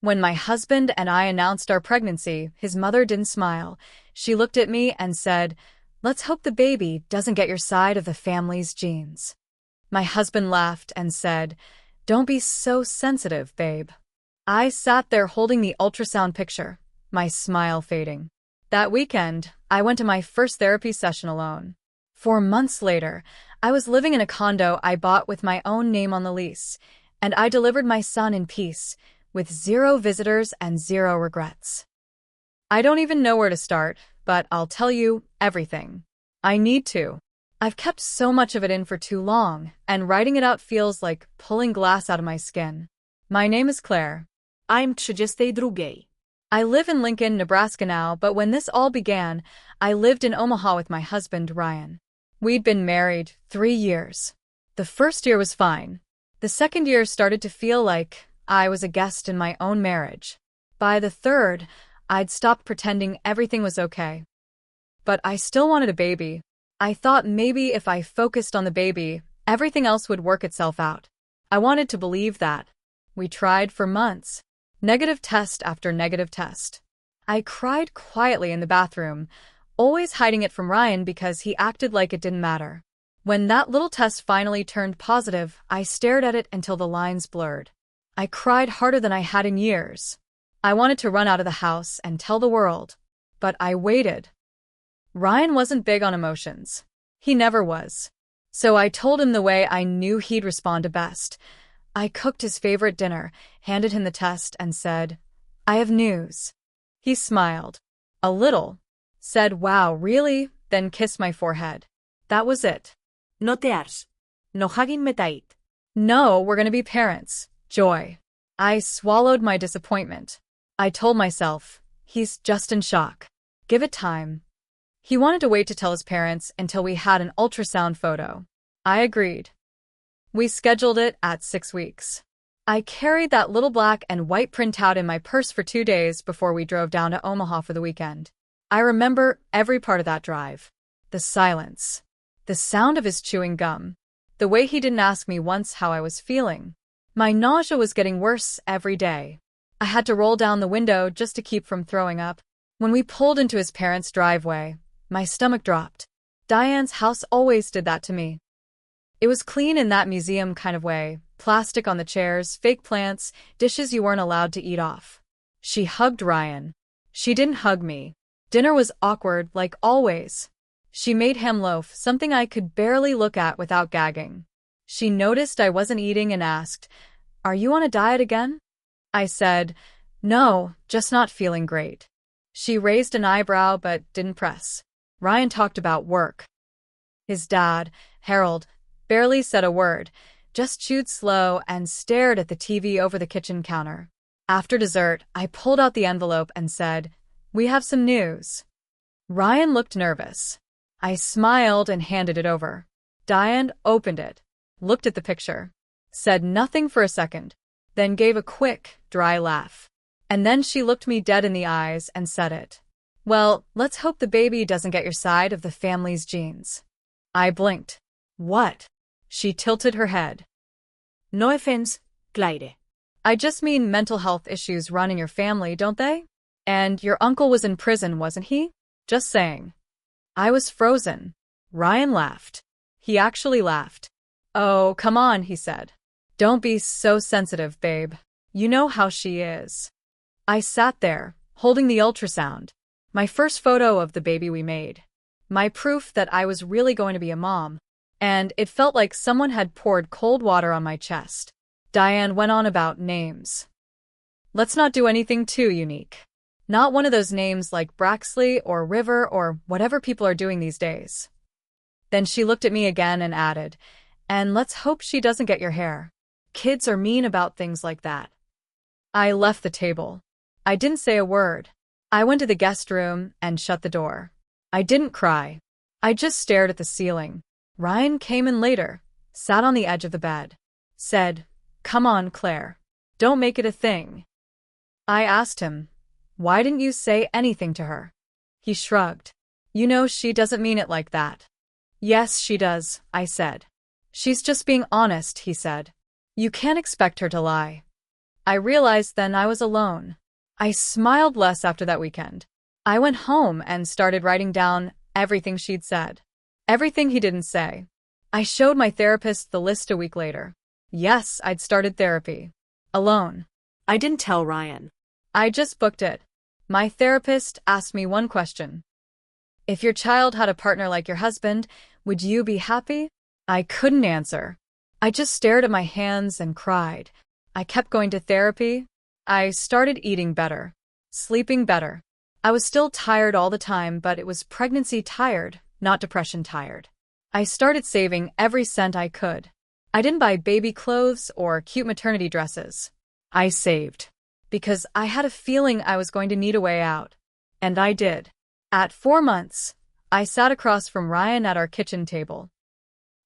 When my husband and I announced our pregnancy, his mother didn't smile. She looked at me and said, "Let's hope the baby doesn't get your side of the family's genes." My husband laughed and said, "Don't be so sensitive, babe." I sat there holding the ultrasound picture, my smile fading. That weekend, I went to my first therapy session alone. 4 months later, I was living in a condo I bought with my own name on the lease, and I delivered my son in peace, with 0 visitors and 0 regrets. I don't even know where to start, but I'll tell you everything. I need to. I've kept so much of it in for too long, and writing it out feels like pulling glass out of my skin. My name is Claire. I'm 32. I live in Lincoln, Nebraska now, but when this all began, I lived in Omaha with my husband, Ryan. We'd been married 3 years. The first year was fine. The second year started to feel like I was a guest in my own marriage. By the third, I'd stopped pretending everything was okay. But I still wanted a baby. I thought maybe if I focused on the baby, everything else would work itself out. I wanted to believe that. We tried for months. Negative test after negative test. I cried quietly in the bathroom, always hiding it from Ryan because he acted like it didn't matter. When that little test finally turned positive, I stared at it until the lines blurred. I cried harder than I had in years. I wanted to run out of the house and tell the world. But I waited. Ryan wasn't big on emotions. He never was. So I told him the way I knew he'd respond to best. I cooked his favorite dinner, handed him the test, and said, "I have news." He smiled. A little. Said, "Wow, really?" Then kissed my forehead. That was it. No te ars. No hagin metait. No, we're gonna be parents. Joy. I swallowed my disappointment. I told myself, he's just in shock. Give it time. He wanted to wait to tell his parents until we had an ultrasound photo. I agreed. We scheduled it at 6 weeks. I carried that little black and white printout in my purse for 2 days before we drove down to Omaha for the weekend. I remember every part of that drive. The silence. The sound of his chewing gum. The way he didn't ask me once how I was feeling. My nausea was getting worse every day. I had to roll down the window just to keep from throwing up. When we pulled into his parents' driveway, my stomach dropped. Diane's house always did that to me. It was clean in that museum kind of way. Plastic on the chairs, fake plants, dishes you weren't allowed to eat off. She hugged Ryan. She didn't hug me. Dinner was awkward, like always. She made ham loaf, something I could barely look at without gagging. She noticed I wasn't eating and asked, "Are you on a diet again?" I said, "No, just not feeling great." She raised an eyebrow but didn't press. Ryan talked about work. His dad, Harold, barely said a word, just chewed slow and stared at the TV over the kitchen counter. After dessert, I pulled out the envelope and said, "We have some news." Ryan looked nervous. I smiled and handed it over. Diane opened it, looked at the picture, said nothing for a second, then gave a quick, dry laugh. And then she looked me dead in the eyes and said it. "Well, let's hope the baby doesn't get your side of the family's genes." I blinked. What? She tilted her head. No offense, Claire. I just mean mental health issues run in your family, don't they? And your uncle was in prison, wasn't he? Just saying. I was frozen. Ryan laughed. He actually laughed. "Oh, come on," he said. "Don't be so sensitive, babe. You know how she is." I sat there, holding the ultrasound. My first photo of the baby we made. My proof that I was really going to be a mom. And it felt like someone had poured cold water on my chest. Diane went on about names. "Let's not do anything too unique. Not one of those names like Braxley or River or whatever people are doing these days." Then she looked at me again and added, "And let's hope she doesn't get your hair. Kids are mean about things like that." I left the table. I didn't say a word. I went to the guest room and shut the door. I didn't cry. I just stared at the ceiling. Ryan came in later, sat on the edge of the bed, said, "Come on, Claire. Don't make it a thing." I asked him, "Why didn't you say anything to her?" He shrugged. "You know she doesn't mean it like that." "Yes, she does," I said. "She's just being honest," he said. "You can't expect her to lie." I realized then I was alone. I smiled less after that weekend. I went home and started writing down everything she'd said. Everything he didn't say. I showed my therapist the list a week later. Yes, I'd started therapy. Alone. I didn't tell Ryan. I just booked it. My therapist asked me one question. If your child had a partner like your husband, would you be happy? I couldn't answer. I just stared at my hands and cried. I kept going to therapy. I started eating better, sleeping better. I was still tired all the time, but it was pregnancy tired, not depression tired. I started saving every cent I could. I didn't buy baby clothes or cute maternity dresses. I saved. Because I had a feeling I was going to need a way out. And I did. At 4 months, I sat across from Ryan at our kitchen table.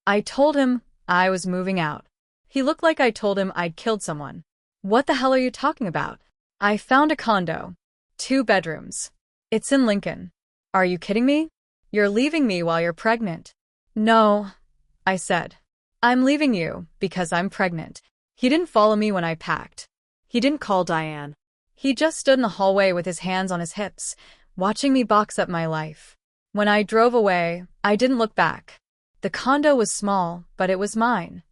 I told him I was moving out. He looked like I told him I'd killed someone. What the hell are you talking about? I found a condo. 2 bedrooms. It's in Lincoln. Are you kidding me? You're leaving me while you're pregnant. No, I said. I'm leaving you because I'm pregnant. He didn't follow me when I packed. He didn't call Diane. He just stood in the hallway with his hands on his hips, watching me box up my life. When I drove away, I didn't look back. The condo was small, but it was mine.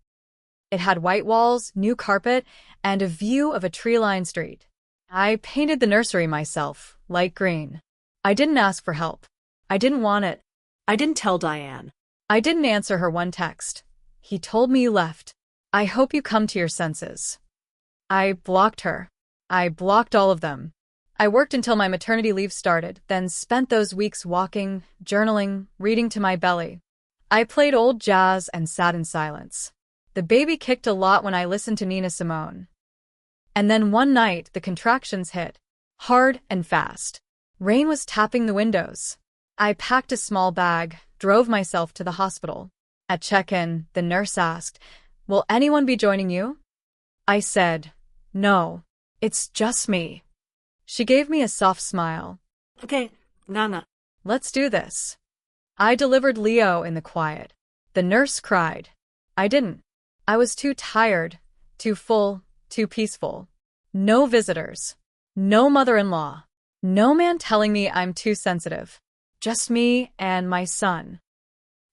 It had white walls, new carpet, and a view of a tree-lined street. I painted the nursery myself, light green. I didn't ask for help. I didn't want it. I didn't tell Diane. I didn't answer her one text. He told me you left. I hope you come to your senses. I blocked her. I blocked all of them. I worked until my maternity leave started, then spent those weeks walking, journaling, reading to my belly. I played old jazz and sat in silence. The baby kicked a lot when I listened to Nina Simone. And then one night, the contractions hit. Hard and fast. Rain was tapping the windows. I packed a small bag, drove myself to the hospital. At check-in, the nurse asked, "Will anyone be joining you?" I said, "No, it's just me." She gave me a soft smile. Okay, Nana. Let's do this. I delivered Leo in the quiet. The nurse cried. I didn't. I was too tired, too full, too peaceful. No visitors. No mother-in-law. No man telling me I'm too sensitive. Just me and my son.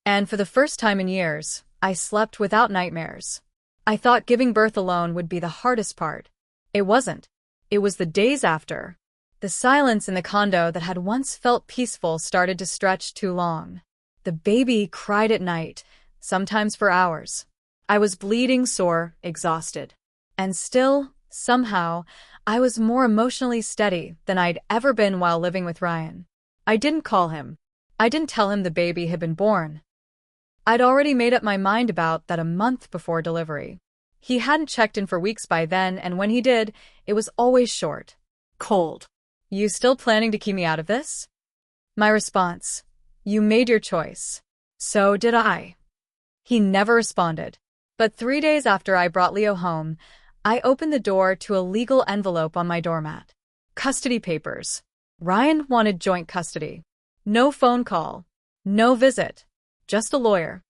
And for the first time in years, I slept without nightmares. I thought giving birth alone would be the hardest part. It wasn't. It was the days after. The silence in the condo that had once felt peaceful started to stretch too long. The baby cried at night, sometimes for hours. I was bleeding, sore, exhausted. And still, somehow, I was more emotionally steady than I'd ever been while living with Ryan. I didn't call him. I didn't tell him the baby had been born. I'd already made up my mind about that a month before delivery. He hadn't checked in for weeks by then, and when he did, it was always short. Cold. You still planning to keep me out of this? My response, you made your choice. So did I. He never responded. But 3 days after I brought Leo home, I opened the door to a legal envelope on my doormat. Custody papers. Ryan wanted joint custody. No phone call. No visit. Just a lawyer.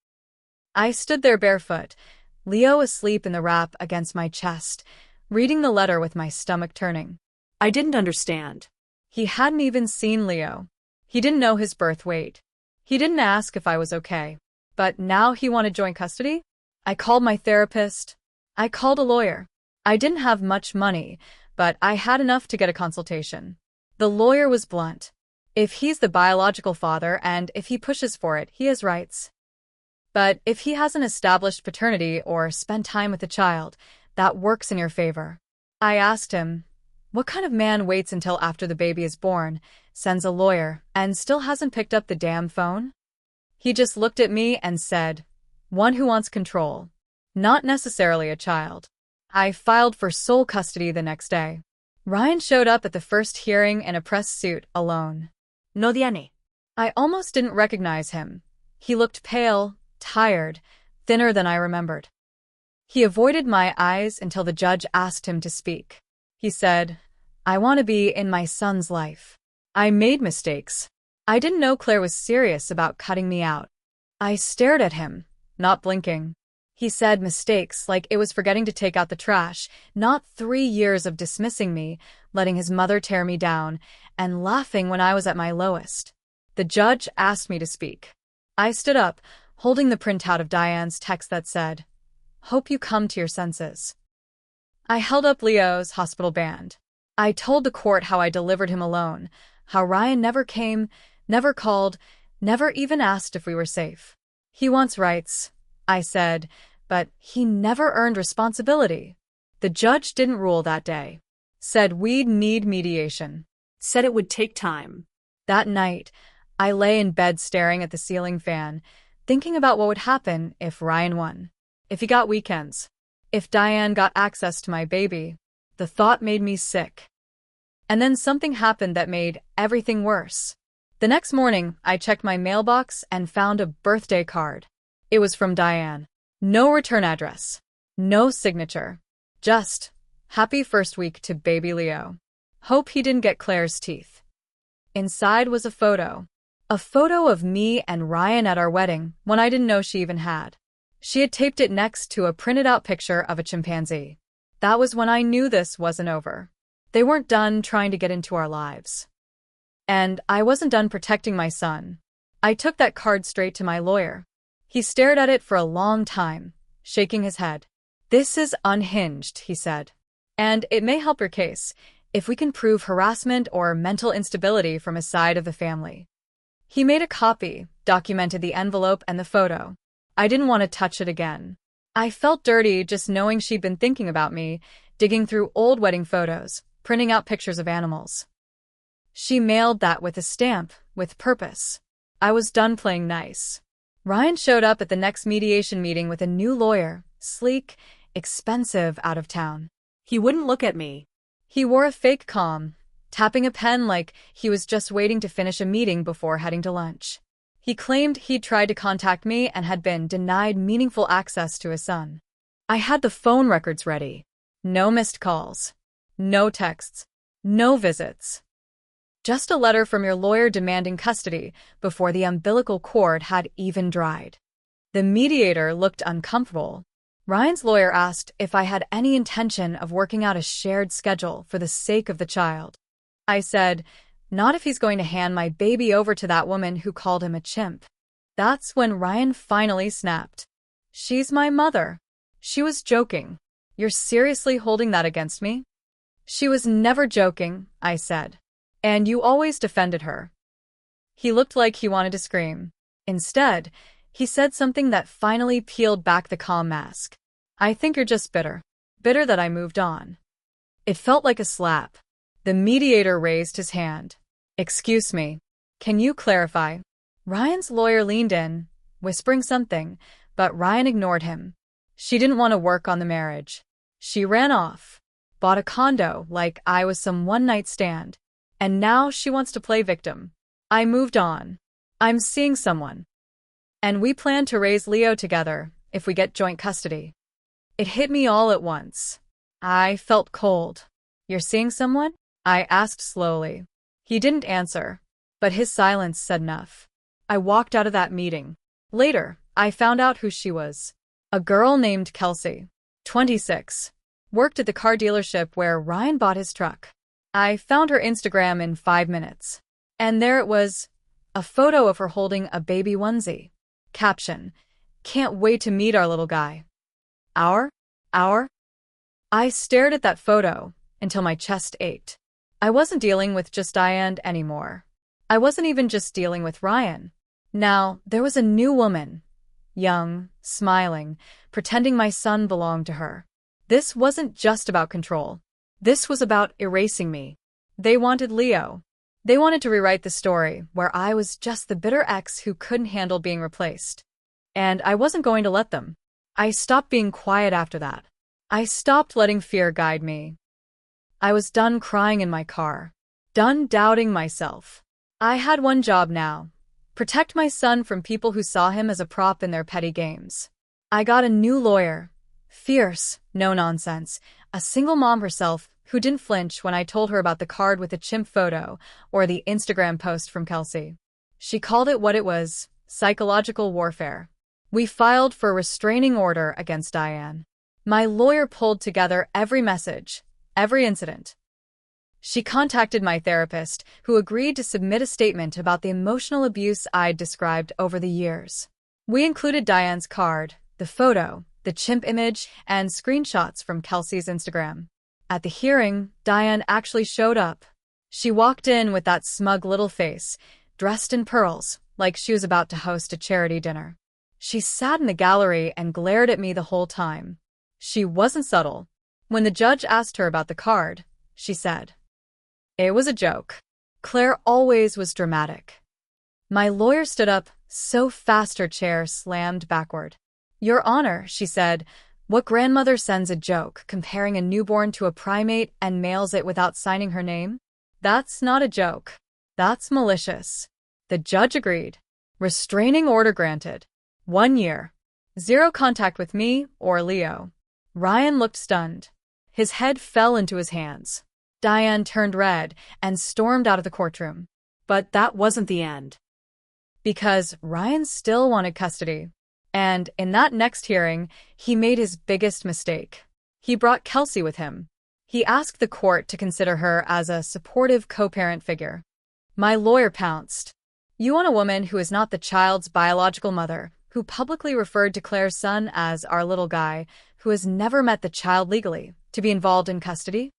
I stood there barefoot, Leo asleep in the wrap against my chest, reading the letter with my stomach turning. I didn't understand. He hadn't even seen Leo. He didn't know his birth weight. He didn't ask if I was okay. But now he wanted joint custody? I called my therapist. I called a lawyer. I didn't have much money, but I had enough to get a consultation. The lawyer was blunt. If he's the biological father and if he pushes for it, he has rights. But if he hasn't established paternity or spent time with the child, that works in your favor. I asked him, what kind of man waits until after the baby is born, sends a lawyer, and still hasn't picked up the damn phone? He just looked at me and said, one who wants control. Not necessarily a child. I filed for sole custody the next day. Ryan showed up at the first hearing in a press suit, alone. No Diane. I almost didn't recognize him. He looked pale, tired, thinner than I remembered. He avoided my eyes until the judge asked him to speak. He said, I want to be in my son's life. I made mistakes. I didn't know Claire was serious about cutting me out. I stared at him, not blinking. He said mistakes like it was forgetting to take out the trash, not 3 years of dismissing me, letting his mother tear me down, and laughing when I was at my lowest. The judge asked me to speak. I stood up, holding the printout of Diane's text that said, "Hope you come to your senses." I held up Leo's hospital band. I told the court how I delivered him alone, how Ryan never came, never called, never even asked if we were safe. He wants rights, I said, but he never earned responsibility. The judge didn't rule that day. Said we'd need mediation. Said it would take time. That night, I lay in bed staring at the ceiling fan, thinking about what would happen if Ryan won. If he got weekends. If Diane got access to my baby. The thought made me sick. And then something happened that made everything worse. The next morning, I checked my mailbox and found a birthday card. It was from Diane. No return address. No signature. Just, "Happy first week to baby Leo. Hope he didn't get Claire's teeth." Inside was a photo. A photo of me and Ryan at our wedding when I didn't know she even had. She had taped it next to a printed-out picture of a chimpanzee. That was when I knew this wasn't over. They weren't done trying to get into our lives. And I wasn't done protecting my son. I took that card straight to my lawyer. He stared at it for a long time, shaking his head. "This is unhinged," he said. "And it may help your case if we can prove harassment or mental instability from a side of the family." He made a copy, documented the envelope and the photo. I didn't want to touch it again. I felt dirty just knowing she'd been thinking about me, digging through old wedding photos, printing out pictures of animals. She mailed that with a stamp, with purpose. I was done playing nice. Ryan showed up at the next mediation meeting with a new lawyer, sleek, expensive, out of town. He wouldn't look at me. He wore a fake calm, tapping a pen like he was just waiting to finish a meeting before heading to lunch. He claimed he'd tried to contact me and had been denied meaningful access to his son. I had the phone records ready. No missed calls. No texts. No visits. Just a letter from your lawyer demanding custody before the umbilical cord had even dried. The mediator looked uncomfortable. Ryan's lawyer asked if I had any intention of working out a shared schedule for the sake of the child. I said, not if he's going to hand my baby over to that woman who called him a chimp. That's when Ryan finally snapped. "She's my mother." She was joking. "You're seriously holding that against me?" "She was never joking," I said. "And you always defended her." He looked like he wanted to scream. Instead, he said something that finally peeled back the calm mask. "I think you're just bitter. Bitter that I moved on." It felt like a slap. The mediator raised his hand. "Excuse me. Can you clarify?" Ryan's lawyer leaned in, whispering something, but Ryan ignored him. "She didn't want to work on the marriage. She ran off, bought a condo like I was some one-night stand, and now she wants to play victim. I moved on. I'm seeing someone. And we plan to raise Leo together if we get joint custody." It hit me all at once. I felt cold. "You're seeing someone?" I asked slowly. He didn't answer, but his silence said enough. I walked out of that meeting. Later, I found out who she was. A girl named Kelsey, 26, worked at the car dealership where Ryan bought his truck. I found her Instagram in 5 minutes. And there it was, a photo of her holding a baby onesie. Caption, "Can't wait to meet our little guy." Our? I stared at that photo until my chest ached. I wasn't dealing with just Diane anymore. I wasn't even just dealing with Ryan. Now, there was a new woman. Young, smiling, pretending my son belonged to her. This wasn't just about control. This was about erasing me. They wanted Leo. They wanted to rewrite the story where I was just the bitter ex who couldn't handle being replaced. And I wasn't going to let them. I stopped being quiet after that. I stopped letting fear guide me. I was done crying in my car. Done doubting myself. I had one job now. Protect my son from people who saw him as a prop in their petty games. I got a new lawyer. Fierce, no nonsense. A single mom herself who didn't flinch when I told her about the card with the chimp photo or the Instagram post from Kelsey. She called it what it was, psychological warfare. We filed for a restraining order against Diane. My lawyer pulled together every message, every incident. She contacted my therapist, who agreed to submit a statement about the emotional abuse I'd described over the years. We included Diane's card, the photo, the chimp image, and screenshots from Kelsey's Instagram. At the hearing, Diane actually showed up. She walked in with that smug little face, dressed in pearls, like she was about to host a charity dinner. She sat in the gallery and glared at me the whole time. She wasn't subtle. When the judge asked her about the card, she said, "It was a joke." Claire always was dramatic. My lawyer stood up so fast her chair slammed backward. "Your Honor," she said, "what grandmother sends a joke comparing a newborn to a primate and mails it without signing her name? That's not a joke. That's malicious." The judge agreed. Restraining order granted. 1 year. 0 contact with me or Leo. Ryan looked stunned. His head fell into his hands. Diane turned red and stormed out of the courtroom. But that wasn't the end. Because Ryan still wanted custody. And in that next hearing, he made his biggest mistake. He brought Kelsey with him. He asked the court to consider her as a supportive co-parent figure. My lawyer pounced. "You want a woman who is not the child's biological mother, who publicly referred to Claire's son as our little guy, who has never met the child legally, to be involved in custody?"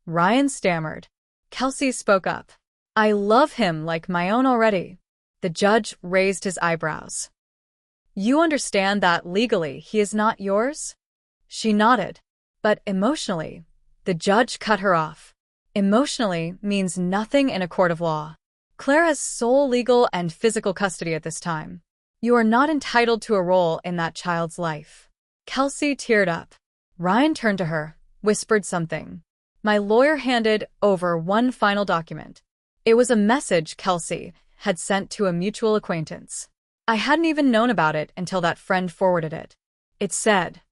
Ryan stammered. Kelsey spoke up. "I love him like my own already." The judge raised his eyebrows. "You understand that legally he is not yours?" She nodded. "But emotionally," the judge cut her off. "Emotionally means nothing in a court of law. Claire has sole legal and physical custody at this time. You are not entitled to a role in that child's life." Kelsey teared up. Ryan turned to her, whispered something. My lawyer handed over one final document. It was a message Kelsey had sent to a mutual acquaintance. I hadn't even known about it until that friend forwarded it. It said,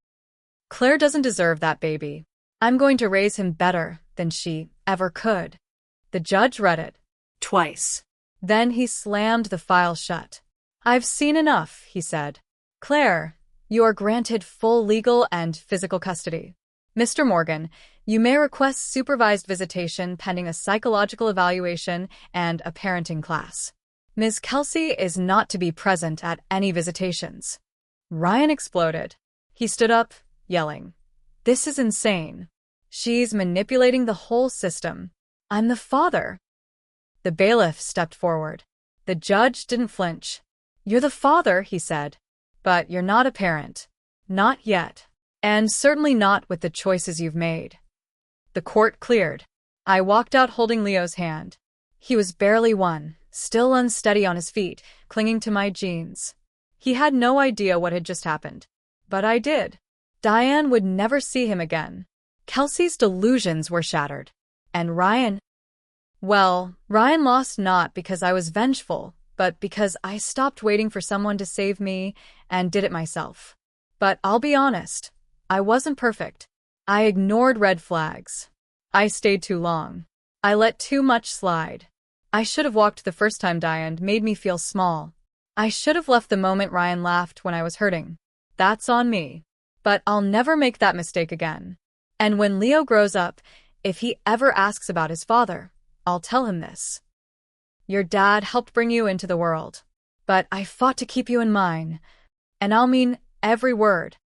"Claire doesn't deserve that baby. I'm going to raise him better than she ever could." The judge read it. Twice. Then he slammed the file shut. "I've seen enough," he said. "Claire, you are granted full legal and physical custody. Mr. Morgan, you may request supervised visitation pending a psychological evaluation and a parenting class. Ms. Kelsey is not to be present at any visitations." Ryan exploded. He stood up, yelling, "This is insane. She's manipulating the whole system. I'm the father." The bailiff stepped forward. The judge didn't flinch. "You're the father," he said, "but you're not a parent. Not yet. And certainly not with the choices you've made." The court cleared. I walked out holding Leo's hand. He was barely 1, still unsteady on his feet, clinging to my jeans. He had no idea what had just happened. But I did. Diane would never see him again. Kelsey's delusions were shattered. And Ryan? Well, Ryan lost not because I was vengeful, but because I stopped waiting for someone to save me and did it myself. But I'll be honest, I wasn't perfect. I ignored red flags. I stayed too long. I let too much slide. I should have walked the first time Diane made me feel small. I should have left the moment Ryan laughed when I was hurting. That's on me. But I'll never make that mistake again. And when Leo grows up, if he ever asks about his father, I'll tell him this. Your dad helped bring you into the world. But I fought to keep you in mine. And I'll mean every word.